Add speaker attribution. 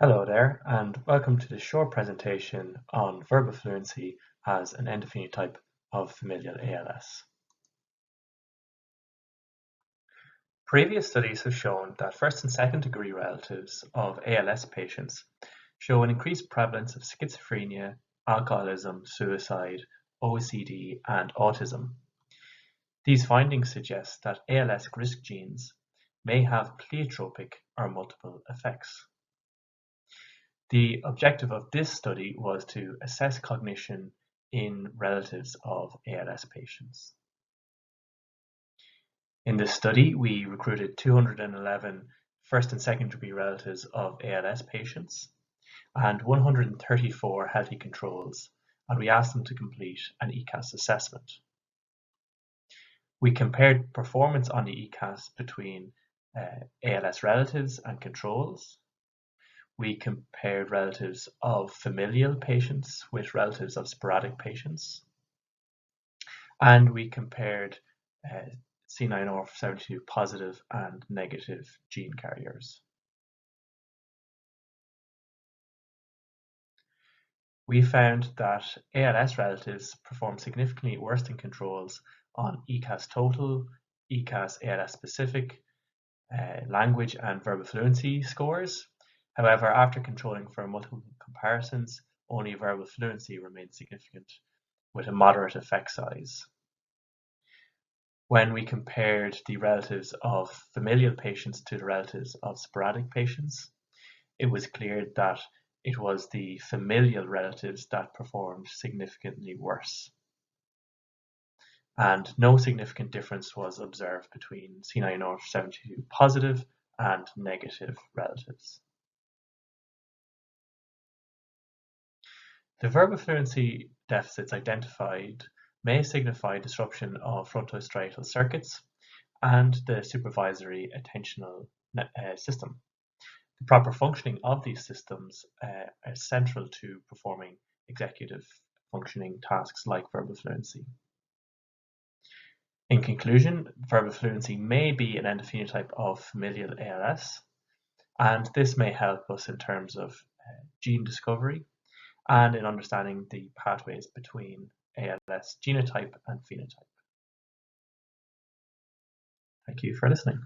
Speaker 1: Hello there, and welcome to this short presentation on verbal fluency as an endophenotype of familial ALS. Previous studies have shown that first and second degree relatives of ALS patients show an increased prevalence of schizophrenia, alcoholism, suicide, OCD, and autism. These findings suggest that ALS risk genes may have pleiotropic or multiple effects. The objective of this study was to assess cognition in relatives of ALS patients. In this study, we recruited 211 first and second degree relatives of ALS patients and 134 healthy controls, and we asked them to complete an ECAS assessment. We compared performance on the ECAS between ALS relatives and controls. We compared relatives of familial patients with relatives of sporadic patients. And we compared C9orf72 positive and negative gene carriers. We found that ALS relatives performed significantly worse than controls on ECAS total, ECAS ALS specific, language and verbal fluency scores. However, after controlling for multiple comparisons, only verbal fluency remained significant with a moderate effect size. When we compared the relatives of familial patients to the relatives of sporadic patients, it was clear that it was the familial relatives that performed significantly worse. And no significant difference was observed between C9orf72 positive and negative relatives. The verbal fluency deficits identified may signify disruption of frontostriatal circuits and the supervisory attentional system. The proper functioning of these systems is central to performing executive functioning tasks like verbal fluency. In conclusion, verbal fluency may be an endophenotype of familial ALS, and this may help us in terms of gene discovery and in understanding the pathways between ALS genotype and phenotype. Thank you for listening.